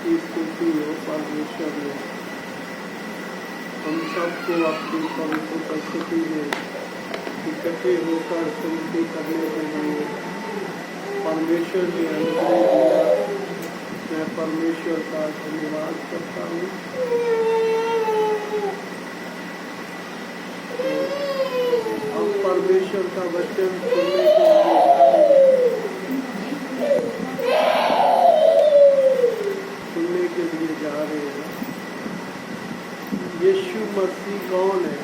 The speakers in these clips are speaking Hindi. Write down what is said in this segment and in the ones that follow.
की स्तुति हो परमेश्वर ने हम सबको अपनी पवित्र उपस्थिति में इकट्ठे होकर स्तुति करने के लिए परमेश्वर ने अनुग्रह दिया। मैं परमेश्वर का धन्यवाद करता हूँ। हम परमेश्वर का वचन सुनने के लिए जा रहे हैं। यीशु मसीह कौन है?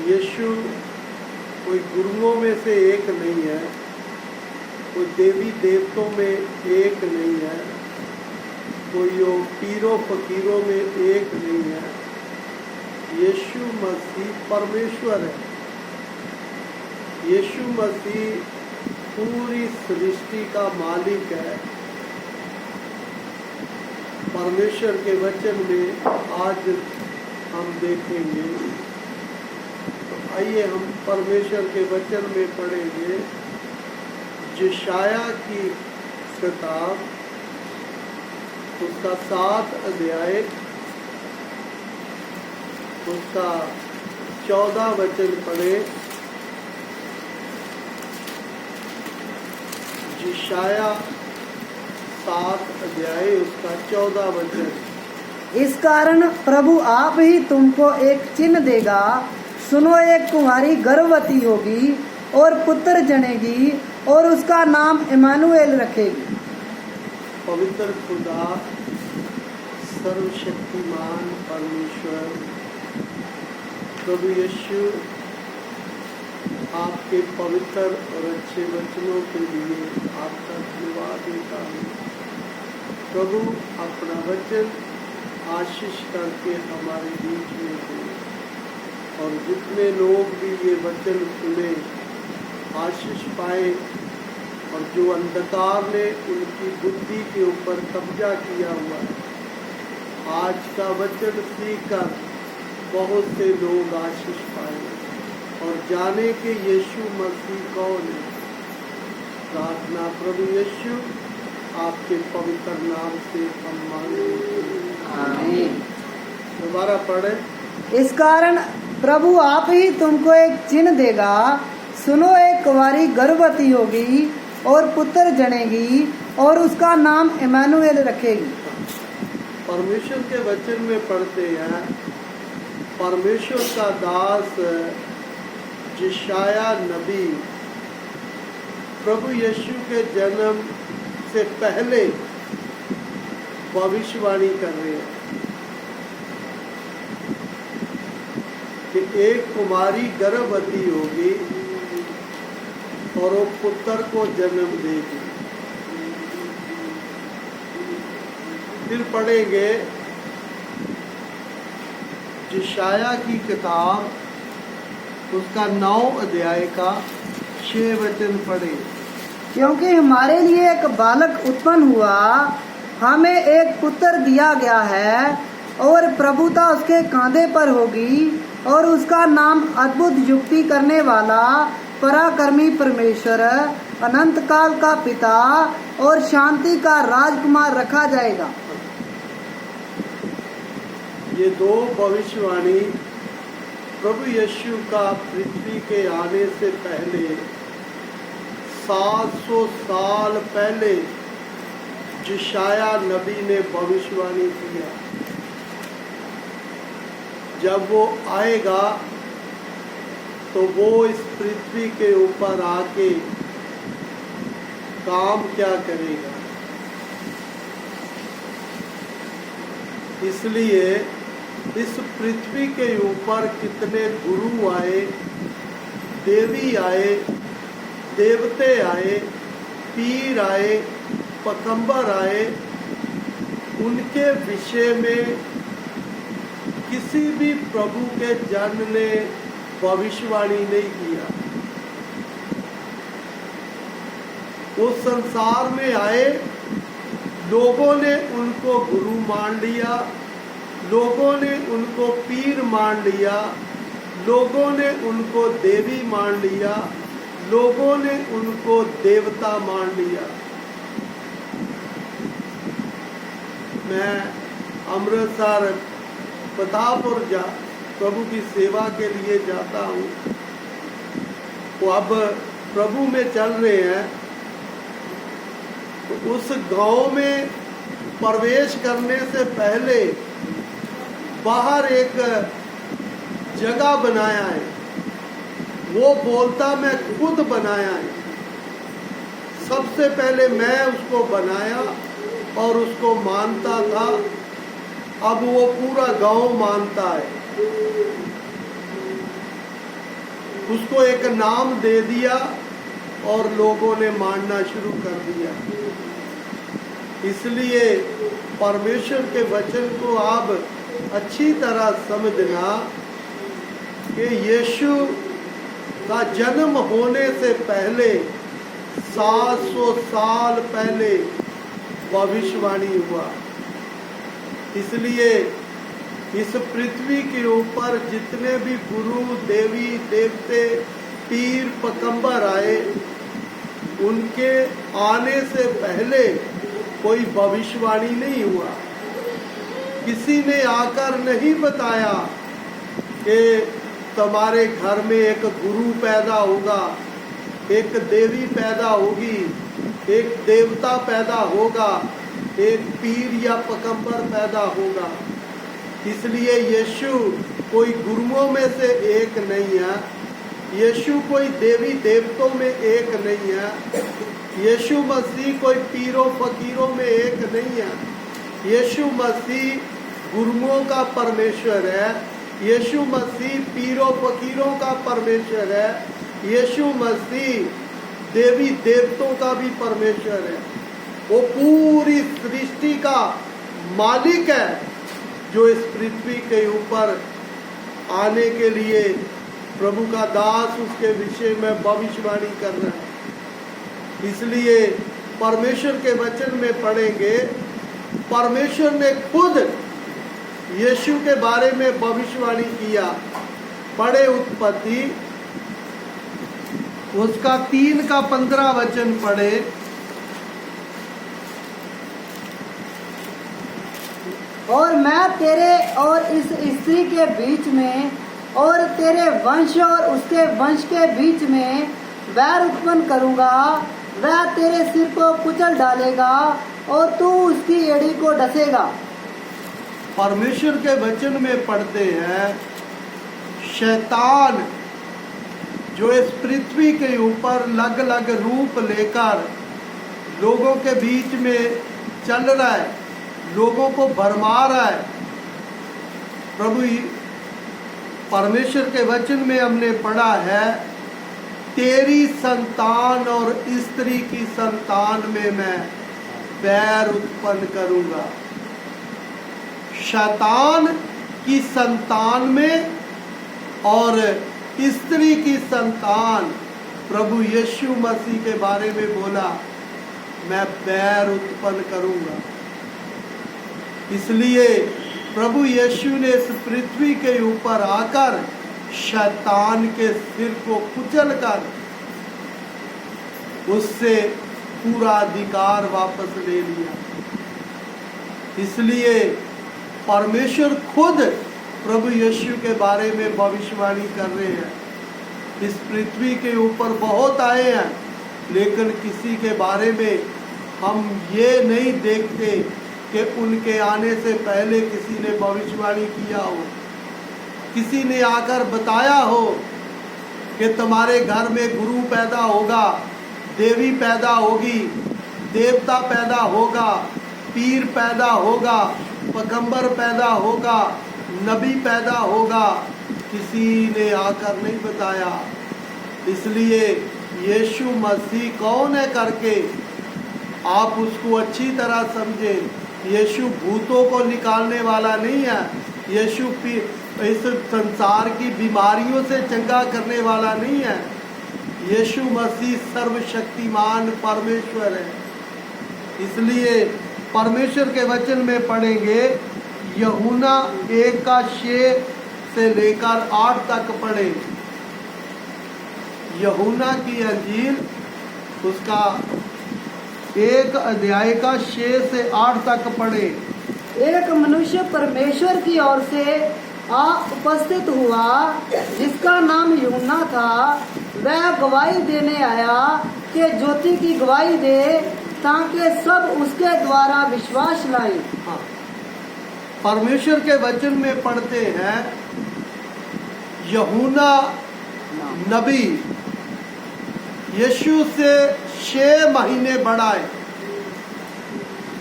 यीशु कोई गुरुओं में से एक नहीं है, कोई देवी देवतों में एक नहीं है, कोई पीरों फकीरों में एक नहीं है। यीशु मसीह परमेश्वर है। यीशु मसीह पूरी सृष्टि का मालिक है। परमेश्वर के वचन में आज हम देखेंगे। तो आइए हम परमेश्वर के वचन में पढ़ेंगे यशायाह की किताब, उसका 7 अध्याय, उसका 14 वचन पढ़े। यशायाह 7 अध्याय, उसका 14 वचन। इस कारण प्रभु आप ही तुमको एक चिन्ह देगा, सुनो एक कुंवारी गर्भवती होगी और पुत्र जनेगी और उसका नाम इमानुएल रखेगी। पवित्र खुदा, सर्वशक्तिमान परमेश्वर प्रभु यीशु, आपके पवित्र और अच्छे वचनों के लिए आपका धन्यवाद देता हूँ। प्रभु अपना वचन आशीष करके हमारे बीच में हो, और जितने लोग भी ये वचन सुने आशीष पाए, और जो अंधकार ने उनकी बुद्धि के ऊपर कब्जा किया हुआ है, आज का वचन सीखकर बहुत से लोग आशीष पाए और जाने कि यीशु मसीह कौन है। प्रार्थना प्रभु यीशु आपके पवित्र नाम से हम मांगते हैं, आमीन। दोबारा पढ़े। इस कारण प्रभु आप ही तुमको एक चिन्ह देगा, सुनो एक कुंवारी गर्भवती होगी और पुत्र जनेगी और उसका नाम इमानुएल रखेगी। परमेश्वर के वचन में पढ़ते हैं, परमेश्वर का दास यशायाह नबी प्रभु यीशु के जन्म से पहले भविष्यवाणी कर रहे हैं कि एक कुमारी गर्भवती होगी और वो पुत्र को जन्म देगी। फिर पढ़ेंगे यशायाह की किताब, उसका 9 अध्याय का 6 वचन पढ़े। क्योंकि हमारे लिए एक बालक उत्पन्न हुआ, हमें एक पुत्र दिया गया है और प्रभुता उसके कांधे पर होगी और उसका नाम अद्भुत युक्ति करने वाला, पराक्रमी परमेश्वर, अनंत काल का पिता और शांति का राजकुमार रखा जाएगा। ये 2 भविष्यवाणी प्रभु यीशु का पृथ्वी के आने से पहले 700 साल पहले यशायाह नबी ने भविष्यवाणी किया। जब वो आएगा तो वो इस पृथ्वी के ऊपर आके काम क्या करेगा। इसलिए इस पृथ्वी के ऊपर कितने गुरु आए, देवी आए, देवते आए, पीर आए, पैगंबर आए, उनके विषय में किसी भी प्रभु के जन ने भविष्यवाणी नहीं किया। वो संसार में आए, लोगों ने उनको गुरु मान लिया, लोगों ने उनको पीर मान लिया, लोगों ने उनको देवी मान लिया, लोगों ने उनको देवता मान लिया। मैं अमृतसर पतापुर प्रभु की सेवा के लिए जाता हूँ। वो अब प्रभु में चल रहे हैं, तो उस गांव में प्रवेश करने से पहले बाहर एक जगह बनाया है। वो बोलता मैं खुद बनाया है। सबसे पहले मैं उसको बनाया और उसको मानता था। अब वो पूरा गांव मानता है। उसको एक नाम दे दिया और लोगों ने मानना शुरू कर दिया। इसलिए परमेश्वर के वचन को आप अच्छी तरह समझना कि यीशु का जन्म होने से पहले 700 साल पहले भविष्यवाणी हुआ। इसलिए इस पृथ्वी के ऊपर जितने भी गुरु देवी देवते पीर पैगंबर आए, उनके आने से पहले कोई भविष्यवाणी नहीं हुआ। किसी ने आकर नहीं बताया कि तुम्हारे घर में एक गुरु पैदा होगा, एक देवी पैदा होगी, एक देवता पैदा होगा, एक पीर या पैगंबर पैदा होगा। इसलिए यीशु कोई गुरुओं में से एक नहीं है। यीशु कोई देवी देवतों में एक नहीं है। यीशु मसीह कोई पीरों फकीरों में एक नहीं है। यीशु मसीह गुरुओं का परमेश्वर है। यीशु मसीह पीरों फकीरों का परमेश्वर है। यीशु मसीह देवी देवतों का भी परमेश्वर है। वो पूरी सृष्टि का मालिक है, जो इस पृथ्वी के ऊपर आने के लिए प्रभु का दास उसके विषय में भविष्यवाणी कर रहा है। इसलिए परमेश्वर के वचन में पढ़ेंगे, परमेश्वर ने खुद यीशु के बारे में भविष्यवाणी किया। पढ़े उत्पत्ति उसका 3 का 15 वचन पढ़े। और मैं तेरे और इस स्त्री के बीच में और तेरे वंश और उसके वंश के बीच में वैर उत्पन्न करूंगा। वह तेरे सिर को कुचल डालेगा और तू उसकी एड़ी को डसेगा। परमेश्वर के वचन में पढ़ते हैं, शैतान जो इस पृथ्वी के ऊपर अलग अलग रूप लेकर लोगों के बीच में चल रहा है, लोगों को भरमा रहा है। प्रभु परमेश्वर के वचन में हमने पढ़ा है, तेरी संतान और स्त्री की संतान में मैं बैर उत्पन्न करूंगा। शैतान की संतान में और स्त्री की संतान, प्रभु यीशु मसीह के बारे में बोला, मैं बैर उत्पन्न करूंगा। इसलिए प्रभु यीशु ने इस पृथ्वी के ऊपर आकर शैतान के सिर को कुचलकर उससे पूरा अधिकार वापस ले लिया। इसलिए परमेश्वर खुद प्रभु यीशु के बारे में भविष्यवाणी कर रहे हैं। इस पृथ्वी के ऊपर बहुत आए हैं, लेकिन किसी के बारे में हम ये नहीं देखते कि उनके आने से पहले किसी ने भविष्यवाणी किया हो, किसी ने आकर बताया हो कि तुम्हारे घर में गुरु पैदा होगा, देवी पैदा होगी, देवता पैदा होगा, पीर पैदा होगा, पैगंबर पैदा होगा, नबी पैदा होगा। किसी ने आकर नहीं बताया। इसलिए यीशु मसीह कौन है करके आप उसको अच्छी तरह समझें। यीशु भूतों को निकालने वाला नहीं है। यीशु इस संसार की बीमारियों से चंगा करने वाला नहीं है। यीशु मसीह सर्वशक्तिमान परमेश्वर है। इसलिए परमेश्वर के वचन में पढ़ेंगे, यूहन्ना 1 का 6 से लेकर 8 तक पढ़े। यूहन्ना की अंजील उसका 1 अध्याय का 6 से 8 तक पढ़े। एक मनुष्य परमेश्वर की ओर से आ उपस्थित हुआ जिसका नाम यूहन्ना था। वह गवाही देने आया कि ज्योति की गवाही दे ताकि सब उसके द्वारा विश्वास लाएं। हाँ, परमेश्वर के वचन में पढ़ते हैं यूहन्ना नबी यीशु से 6 महीने बड़ा है।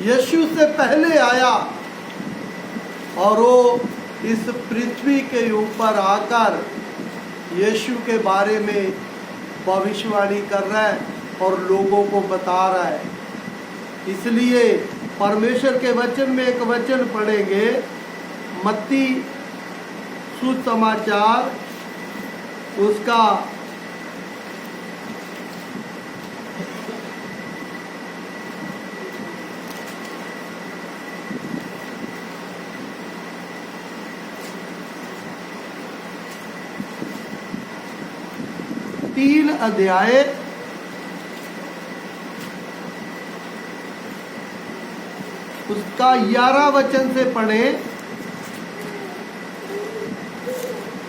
यीशु से पहले आया और वो इस पृथ्वी के ऊपर आकर यीशु के बारे में भविष्यवाणी कर रहा है और लोगों को बता रहा है। इसलिए परमेश्वर के वचन में एक वचन पढ़ेंगे, मत्ती सुसमाचार उसका 3 अध्याय उसका 11 वचन से पढ़े।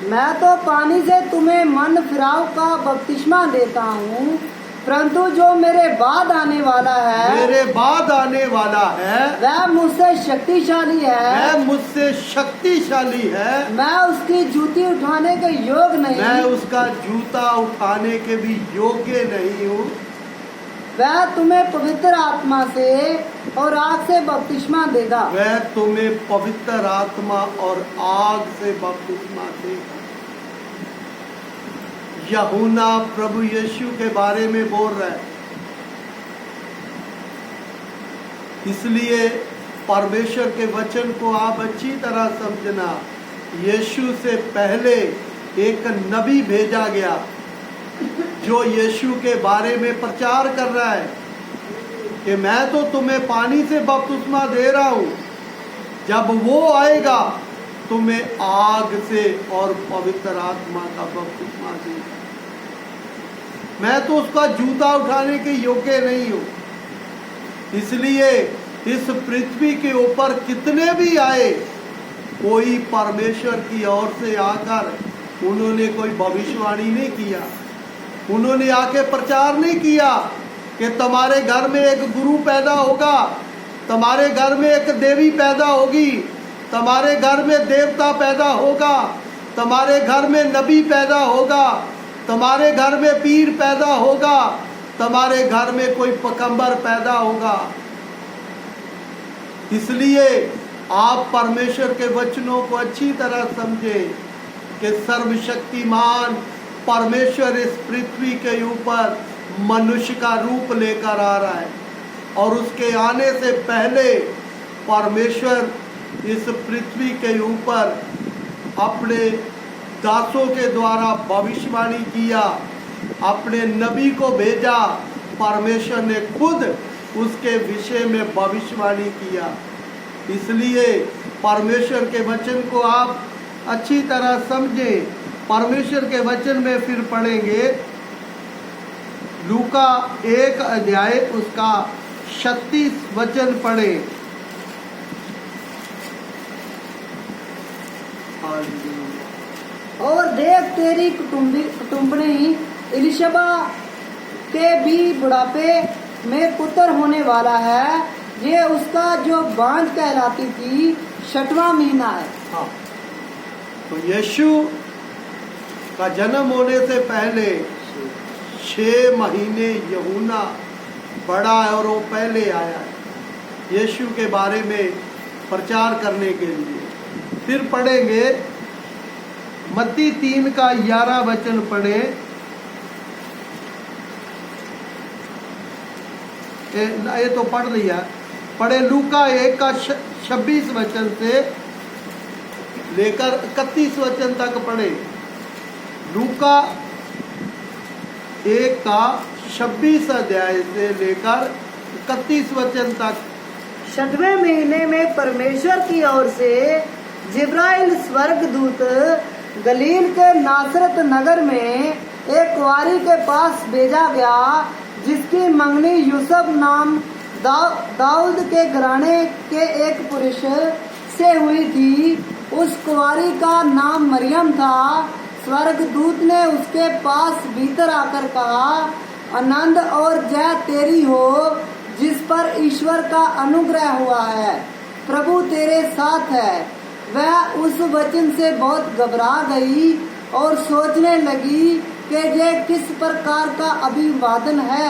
मैं तो पानी से तुम्हें मन फिराव का बपतिस्मा देता हूँ, परंतु जो मेरे बाद आने वाला है वह मुझसे शक्तिशाली है। वह मुझसे शक्तिशाली है। मैं उसकी जूती उठाने के योग्य नहीं। मैं उसका जूता उठाने के भी योग्य नहीं हूँ। वह तुम्हें पवित्र आत्मा से और आग से बपतिस्मा देगा। वह तुम्हें पवित्र आत्मा और आग से बपतिस्मा देगा। यूहन्ना प्रभु यीशु के बारे में बोल रहा है। इसलिए परमेश्वर के वचन को आप अच्छी तरह समझना। यीशु से पहले एक नबी भेजा गया जो यीशु के बारे में प्रचार कर रहा है कि मैं तो तुम्हें पानी से बपतिस्मा दे रहा हूं, जब वो आएगा तुम्हें आग से और पवित्र आत्मा का बपतिस्मा देगा। मैं तो उसका जूता उठाने के योग्य नहीं हूं। इसलिए इस पृथ्वी के ऊपर कितने भी आए, कोई परमेश्वर की ओर से आकर उन्होंने कोई भविष्यवाणी नहीं किया। उन्होंने आके प्रचार नहीं किया कि तुम्हारे घर में एक गुरु पैदा होगा, तुम्हारे घर में एक देवी पैदा होगी, तुम्हारे घर में देवता पैदा होगा, तुम्हारे घर में नबी पैदा होगा, तुम्हारे घर में पीर पैदा होगा, तुम्हारे घर में कोई पैगंबर पैदा होगा। इसलिए आप परमेश्वर के वचनों को अच्छी तरह समझें कि सर्वशक्तिमान परमेश्वर इस पृथ्वी के ऊपर मनुष्य का रूप लेकर आ रहा है और उसके आने से पहले परमेश्वर इस पृथ्वी के ऊपर अपने दासों के द्वारा भविष्यवाणी किया, अपने नबी को भेजा। परमेश्वर ने खुद उसके विषय में भविष्यवाणी किया। इसलिए परमेश्वर के वचन को आप अच्छी तरह समझें। परमेश्वर के वचन में फिर पढ़ेंगे लूका 1 अध्याय उसका 36 वचन पढ़े। और देख तेरी कुटुंबनी इलिशबा के भी बुढ़ापे में पुत्र होने वाला है। ये उसका जो बांझ कहलाती थी 6वां महीना है। हाँ, तो यीशु का जन्म होने से पहले 6 महीने यूहन्ना बड़ा है और वो पहले आया है यीशु के बारे में प्रचार करने के लिए। फिर पढ़ेंगे मत्ती 3 का 11 वचन पढ़े। ये तो पढ़ लिया, पढ़े लूका 1 का 26 वचन से लेकर 31 वचन तक पढ़े। लूका 1 का 26 अध्याय से लेकर 31 वचन तक। 6वें महीने में परमेश्वर की ओर से जिब्राइल स्वर्गदूत गलील के नासरत नगर में एक कुंवारी के पास भेजा गया जिसकी मंगनी यूसुफ नाम दाऊद के घराने के एक पुरुष से हुई थी। उस कुंवारी का नाम मरियम था। स्वर्गदूत ने उसके पास भीतर आकर कहा, आनंद और जय तेरी हो जिस पर ईश्वर का अनुग्रह हुआ है, प्रभु तेरे साथ है। वह उस वचन से बहुत घबरा गई और सोचने लगी कि यह किस प्रकार का अभिवादन है।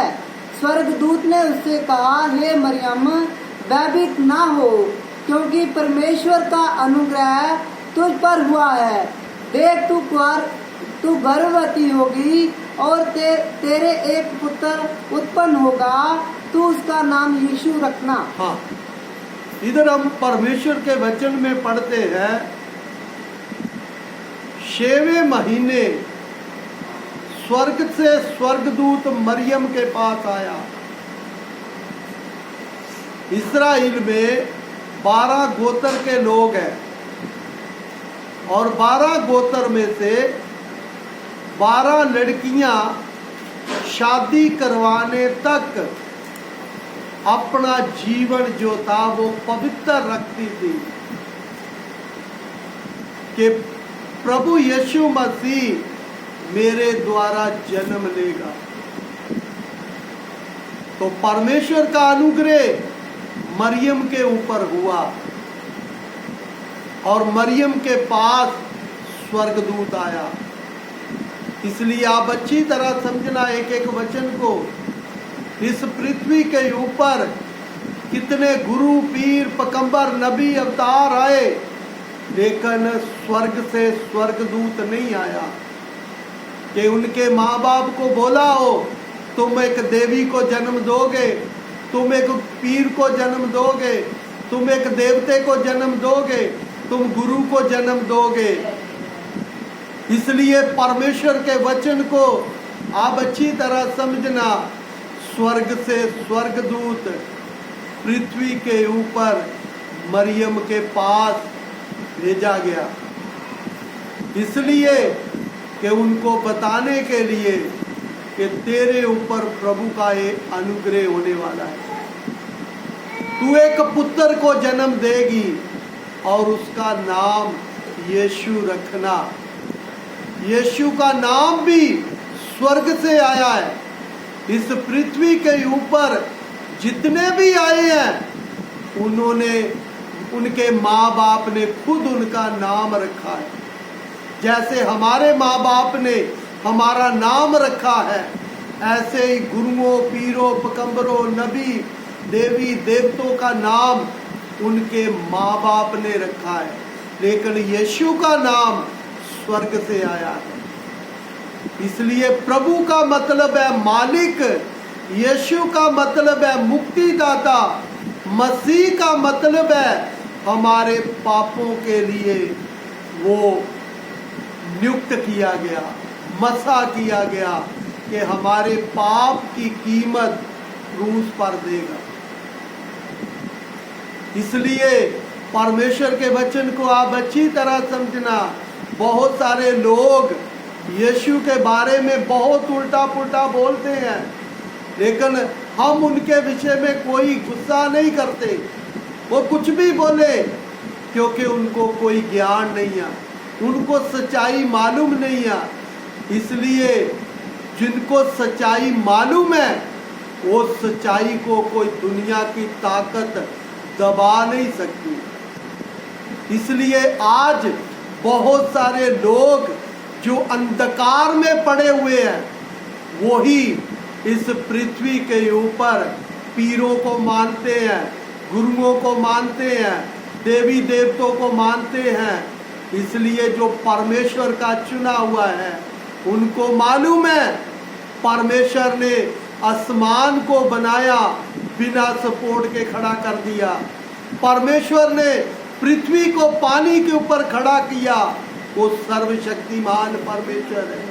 स्वर्गदूत ने उससे कहा, हे मरियम, भयभीत ना हो, क्योंकि परमेश्वर का अनुग्रह तुझ पर हुआ है। देख तू गर्भवती होगी और तेरे एक पुत्र उत्पन्न होगा, तू उसका नाम यीशु रखना। हाँ, इधर हम परमेश्वर के वचन में पढ़ते हैं, 6वें महीने स्वर्ग से स्वर्गदूत मरियम के पास आया। इस्राएल में 12 गोत्र के लोग हैं और 12 गोत्र में से 12 लड़कियां शादी करवाने तक अपना जीवन जो था वो पवित्र रखती थी कि प्रभु यीशु मसीह मेरे द्वारा जन्म लेगा। तो परमेश्वर का अनुग्रह मरियम के ऊपर हुआ और मरियम के पास स्वर्गदूत आया। इसलिए आप अच्छी तरह समझना एक एक वचन को। इस पृथ्वी के ऊपर कितने गुरु, पीर, पैगंबर, नबी, अवतार आए, लेकिन स्वर्ग से स्वर्गदूत नहीं आया कि उनके माँ बाप को बोला हो तुम एक देवी को जन्म दोगे, तुम एक पीर को जन्म दोगे, तुम एक देवते को जन्म दोगे, तुम गुरु को जन्म दोगे। इसलिए परमेश्वर के वचन को आप अच्छी तरह समझना। स्वर्ग से स्वर्गदूत पृथ्वी के ऊपर मरियम के पास भेजा गया, इसलिए कि उनको बताने के लिए कि तेरे ऊपर प्रभु का एक अनुग्रह होने वाला है। तू एक पुत्र को जन्म देगी और उसका नाम यीशु रखना। यीशु का नाम भी स्वर्ग से आया है। इस पृथ्वी के ऊपर जितने भी आए हैं उन्होंने, उनके माँ बाप ने खुद उनका नाम रखा है। जैसे हमारे माँ बाप ने हमारा नाम रखा है, ऐसे ही गुरुओं, पीरों, पैगंबरों, नबी, देवी देवतों का नाम उनके माँ बाप ने रखा है। लेकिन यीशु का नाम स्वर्ग से आया है। इसलिए प्रभु का मतलब है मालिक, यीशु का मतलब है मुक्तिदाता, मसीह का मतलब है हमारे पापों के लिए वो नियुक्त किया गया, मसा किया गया कि हमारे पाप की कीमत क्रूस पर देगा। इसलिए परमेश्वर के वचन को आप अच्छी तरह समझना। बहुत सारे लोग यीशु के बारे में बहुत उल्टा पुल्टा बोलते हैं, लेकिन हम उनके विषय में कोई गुस्सा नहीं करते। वो कुछ भी बोले, क्योंकि उनको कोई ज्ञान नहीं है, उनको सच्चाई मालूम नहीं है। इसलिए जिनको सच्चाई मालूम है वो सच्चाई को कोई दुनिया की ताकत दबा नहीं सकती। इसलिए आज बहुत सारे लोग जो अंधकार में पड़े हुए हैं, वही इस पृथ्वी के ऊपर पीरों को मानते हैं, गुरुओं को मानते हैं, देवी देवतों को मानते हैं। इसलिए जो परमेश्वर का चुना हुआ है उनको मालूम है परमेश्वर ने आसमान को बनाया, बिना सपोर्ट के खड़ा कर दिया। परमेश्वर ने पृथ्वी को पानी के ऊपर खड़ा किया, वो सर्वशक्तिमान परमेश्वर है।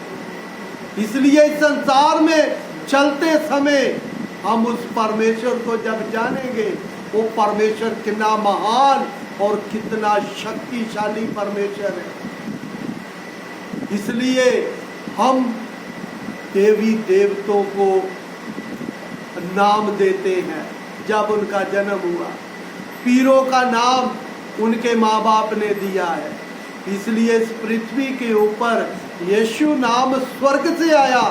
इसलिए इस संसार में चलते समय हम उस परमेश्वर को जब जानेंगे, वो परमेश्वर कितना महान और कितना शक्तिशाली परमेश्वर है। इसलिए हम देवी देवतों को नाम देते हैं जब उनका जन्म हुआ। पीरों का नाम उनके माँ बाप ने दिया है। इसलिए इस पृथ्वी के ऊपर यीशु नाम स्वर्ग से आया।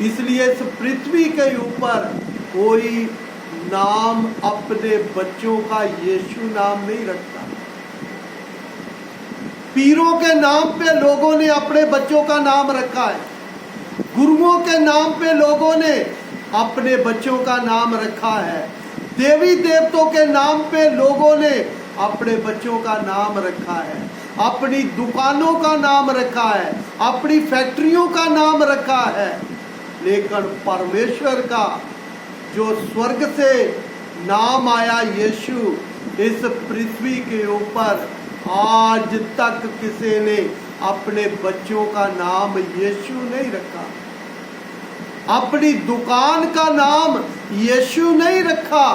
इसलिए इस पृथ्वी के ऊपर कोई नाम अपने बच्चों का यीशु नाम नहीं रखता। पीरों के नाम पे लोगों ने अपने बच्चों का नाम रखा है। गुरुओं के नाम पे लोगों ने अपने बच्चों का नाम रखा है। देवी देवतों के नाम पे लोगों ने अपने बच्चों का नाम रखा है। अपनी दुकानों का नाम रखा है, अपनी फैक्ट्रियों का नाम रखा है। लेकिन परमेश्वर का जो स्वर्ग से नाम आया यीशु, इस पृथ्वी के ऊपर आज तक किसी ने अपने बच्चों का नाम यीशु नहीं रखा। अपनी दुकान का नाम यीशु नहीं रखा।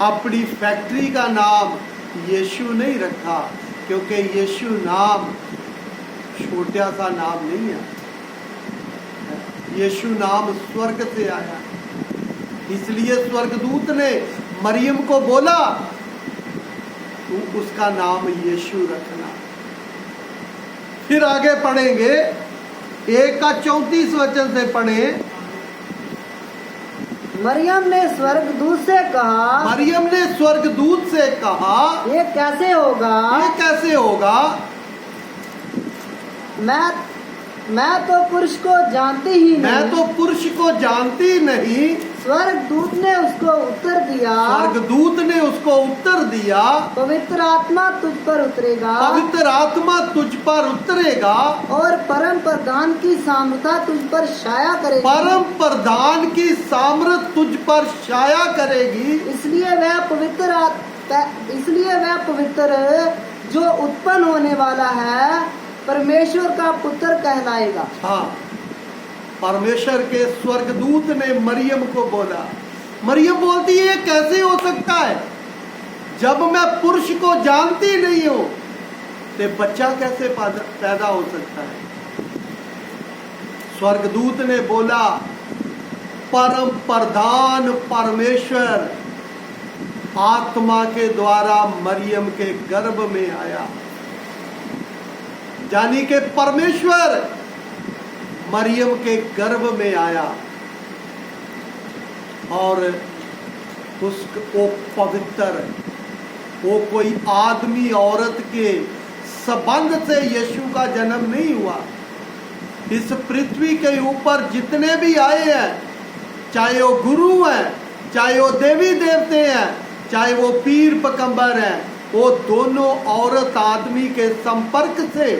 अपनी फैक्ट्री का नाम यीशु नहीं रखा, क्योंकि यीशु नाम छोटा सा नाम नहीं है। यीशु नाम स्वर्ग से आया। इसलिए स्वर्गदूत ने मरियम को बोला, तू उसका नाम यीशु रखना। फिर आगे पढ़ेंगे, 1:34 से पढ़े। मरियम ने स्वर्गदूत से कहा, मरियम ने स्वर्गदूत से कहा, ये कैसे होगा? ये कैसे होगा? मैं तो पुरुष को जानती ही नहीं। मैं तो पुरुष को जानती नहीं। स्वर्गदूत ने उसको उत्तर दिया, स्वर्गदूत ने उसको उत्तर दिया, पवित्र आत्मा तुझ पर उतरेगा, पवित्र आत्मा तुझ पर उतरेगा और परम प्रधान की सामर्थ्य तुझ पर छाया करेगी। परम प्रधान की सामर्थ तुझ पर छाया करेगी। इसलिए वह पवित्र जो उत्पन्न होने वाला है परमेश्वर का पुत्र कहलाएगा। हाँ, परमेश्वर के स्वर्गदूत ने मरियम को बोला। मरियम बोलती है, कैसे हो सकता है? जब मैं पुरुष को जानती नहीं हूं तो बच्चा कैसे पैदा हो सकता है? स्वर्गदूत ने बोला, परम प्रधान परमेश्वर आत्मा के द्वारा मरियम के गर्भ में आया। यानी कि परमेश्वर मरियम के गर्भ में आया और वो पवित्र, वो कोई आदमी औरत के संबंध से यीशु का जन्म नहीं हुआ। इस पृथ्वी के ऊपर जितने भी आए हैं, चाहे वो गुरु हैं, चाहे वो देवी देवते हैं, चाहे वो पीर पैगंबर हैं, वो दोनों औरत आदमी के संपर्क से